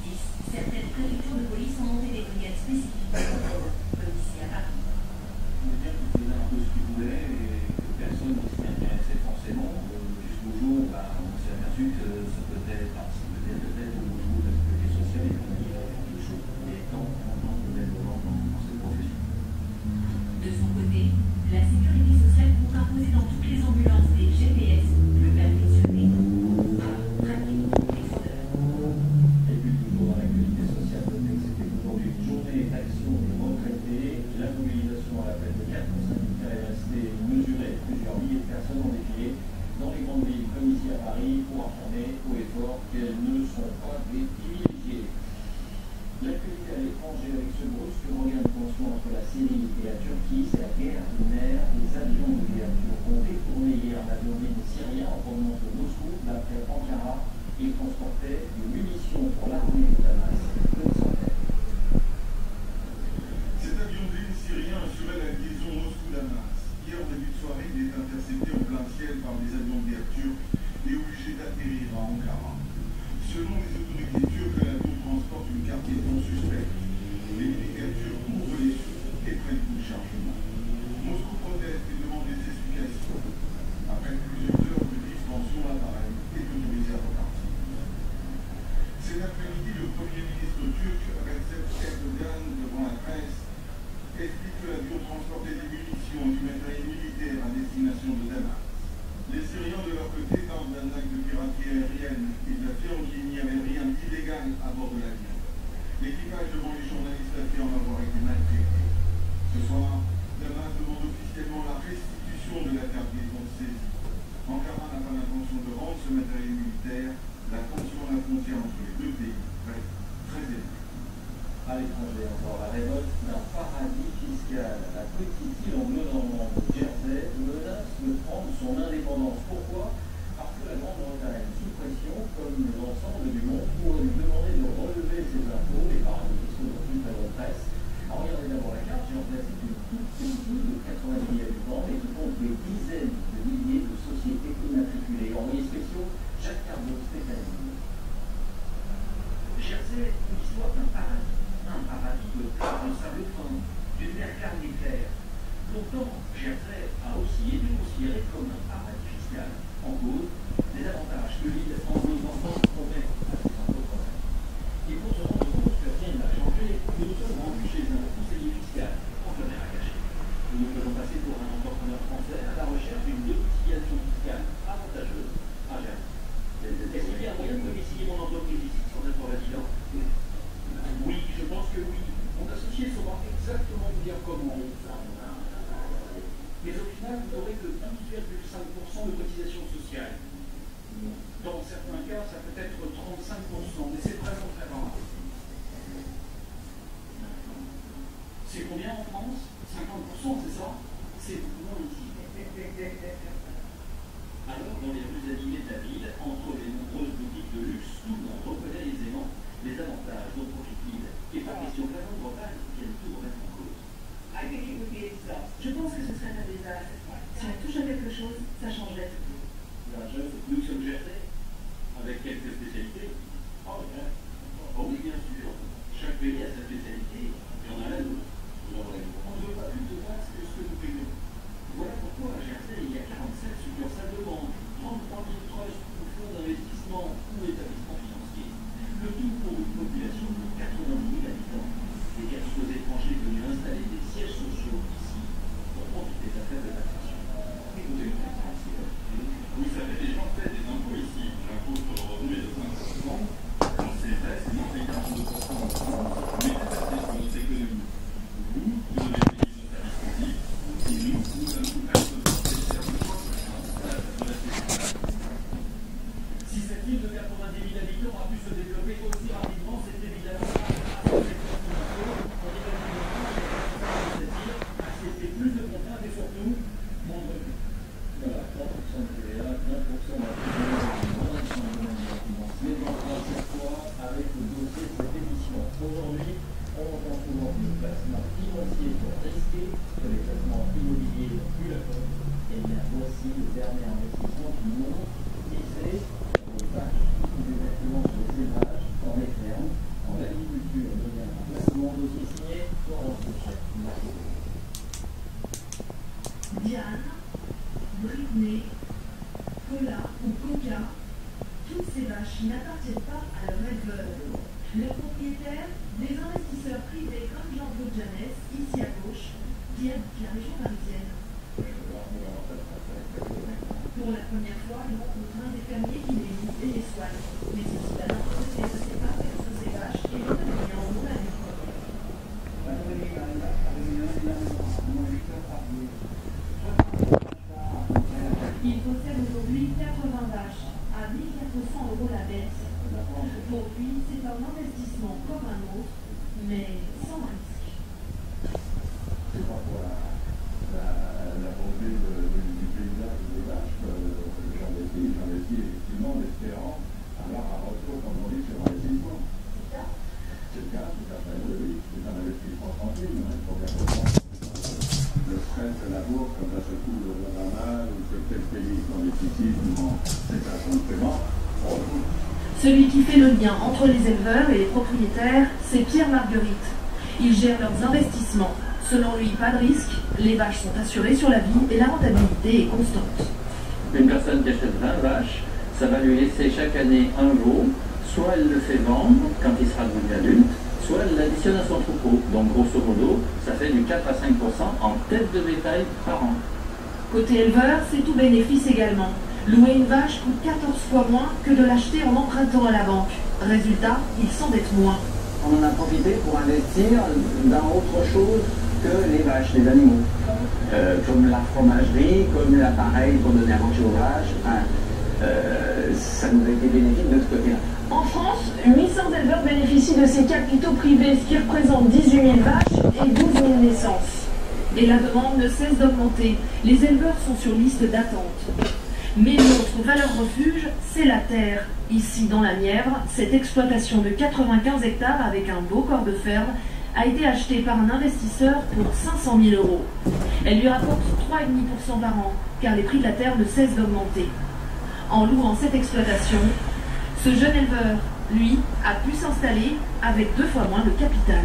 justice, certaines préfectures de police ont monté des brigades spécifiques, comme ici à Paris. On veut dire qu'ils faisaient un peu ce qu'ils voulaient et que personne ne s'y intéressait forcément, jusqu'au jour où on s'est aperçu que ça peut-être peut-être au niveau de la sécurité sociale, il y a quelque chose. Et tant de mettre de l'ordre dans cette profession. De son côté, la sécurité sociale compte imposer dans toutes les ambulances des GPS, le perfectionné, pour traquer les fraudeurs. Et puis toujours dans l'actualité sociale, notez que c'était aujourd'hui une journée d'action des retraités. La mobilisation à l'appel de 4 syndicats est restée mesurée. Plusieurs milliers de personnes ont défilé dans les grandes villes comme ici à Paris pour affirmer haut et fort qu'elles ne sont pas des privilégiés. L'actualité à l'étranger avec ce brusque regain de tension entre la Syrie et la Turquie, c'est la guerre de mer. Les avions de guerre ont détourné hier un avion syrien en provenance de Moscou, d'après Ankara. Il transportait des munitions pour l'armée de Damas. Une centaine. Cet avion syrien assurait la liaison Moscou-Damas. Hier, en début de soirée, il est intercepté en plein ciel par des avions de guerre turcs et obligé d'atterrir à Ankara. Selon les autorités turques, l'avion transporte une cargaison suspecte. Les militaires turcs ouvrent les yeux et prennent tout le chargement. Moscou proteste et demande des explications. Après plusieurs heures de suspension, l'appareil est autorisé à repartir. Cet après-midi, le Premier ministre turc, Recep Erdogan, devant la presse, explique que l'avion transportait des munitions et du matériel militaire à destination de Damas. Les Syriens, de leur côté, parlent d'un acte de piraterie aérienne. Ils affirment qu'il n'y avait rien d'illégal à bord de l'avion. L'équipage devant les journalistes affirme avoir été maltraité. Ce soir, Damas demande officiellement la restitution de la cargaison saisie. Ankara n'a pas l'intention de rendre ce matériel militaire. La tension à la frontière entre les deux pays reste très élevée. À l'étranger encore, la révolte d'un paradis fiscal. La petite île anglo-normande de Jersey menace de prendre son indépendance. Pourquoi? Parce que la Grande-Bretagne, sous pression, comme l'ensemble du monde, pourrait lui demander de relever ses impôts, les paradis fiscaux dont toute la presse. Alors regardez d'abord la carte. Jersey, c'est une toute petite île de 90 000 habitants, mais qui compte des dizaines de milliers de sociétés immatriculées. Envoyés spéciaux, Jacques Cardo, Stéphanie. Jersey est l'histoire d'un paradis. Un paradis de plats de sable fin, d'une mer carnifère. Pourtant, Jersey a aussi été considéré comme un paradis fiscal. En cause, les avantages que l'île anglo-normande promet à ses entrepreneurs. Il faut se rendre compte que rien n'a changé. Nous nous sommes rendus chez un conseiller fiscal en caméra cachée. Nous nous faisons passer pour un entrepreneur français à la recherche d'une domiciliation fiscale avantageuse à Jersey. Est-ce qu'il y a un moyen de domicilier mon entreprise ici sans être résident? Oui, je pense que oui. Mon associé saura exactement vous dire comment. Mais au final, vous n'aurez que 12,5% de cotisation sociale. Dans certains cas, ça peut être 35%, mais c'est vraiment très rare. C'est combien en France? 50%, c'est ça? C'est beaucoup moins ici. Alors, dans les rues animées de la ville, entre les nombreuses boutiques de luxe, tout le monde reconnaît aisément les avantages dont profite l'île. Et pas question que la Grande-Bretagne vienne tout remettre en cause. Je pense que ce serait un désastre. Si on touche à quelque chose, ça changerait tout. Nous sommes Jersey, avec quelques spécialités. Oh, bien. Oh oui, bien sûr. Chaque pays a sa spécialité, et on a la nôtre. On ne veut pas plus de taxes que ce que nous payons. Voilà pourquoi à Jersey, il y a 47 succursales de banque, 33 000 trusts ou fonds d'investissement ou établissements financiers. Le tout pour une population de 90 000 habitants. Des capitaux étrangers venus installer des sièges sociaux ici pour profiter de la faible taxation. Écoutez, un investissement comme un autre, mais sans risque. C'est pas pour la beauté du paysage des vaches. J'investis effectivement en espérant avoir un retour, comme on dit, sur investissement. C'est le cas, tout à fait, oui. C'est un investissement tranquille, il faut bien comprendre. Le stress de la bourse, comme ça se coule au Bahamas, ou que tel pays est en déficit, ou en cessation de paiement, Celui qui fait le lien entre les éleveurs et les propriétaires, c'est Pierre Marguerite. Il gère leurs investissements. Selon lui, pas de risque, les vaches sont assurées sur la vie et la rentabilité est constante. Une personne qui achète 20 vaches, ça va lui laisser chaque année un veau, soit elle le fait vendre quand il sera devenu adulte, soit elle l'additionne à son troupeau. Donc grosso modo, ça fait du 4 à 5% en tête de bétail par an. Côté éleveur, c'est tout bénéfice également. Louer une vache coûte 14 fois moins que de l'acheter en empruntant à la banque. Résultat, ils s'endettent moins. On en a profité pour investir dans autre chose que les vaches, les animaux. Comme la fromagerie, comme l'appareil pour donner à manger aux vaches. Ça nous a été bénéfique de ce côté-là. En France, 800 éleveurs bénéficient de ces capitaux privés, ce qui représente 18 000 vaches et 12 000 naissances. Et la demande ne cesse d'augmenter. Les éleveurs sont sur liste d'attente. Mais notre valeur refuge, c'est la terre. Ici, dans la Nièvre, cette exploitation de 95 hectares avec un beau corps de ferme a été achetée par un investisseur pour 500 000 €. Elle lui rapporte 3,5% par an, car les prix de la terre ne cessent d'augmenter. En louant cette exploitation, ce jeune éleveur, lui, a pu s'installer avec 2 fois moins de capital.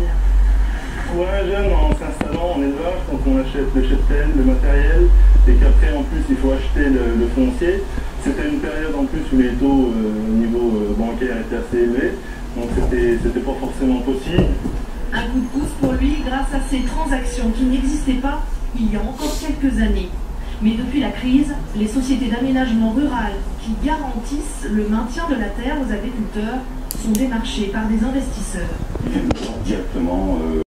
Pour un jeune, en s'installant en élevage, quand on achète le cheptel, le matériel, et qu'après en plus il faut acheter le foncier, c'était une période en plus où les taux au niveau bancaire étaient assez élevés, donc c'était pas forcément possible. Un coup de pouce pour lui grâce à ces transactions qui n'existaient pas il y a encore quelques années. Mais depuis la crise, les sociétés d'aménagement rural qui garantissent le maintien de la terre aux agriculteurs sont démarchées par des investisseurs. directement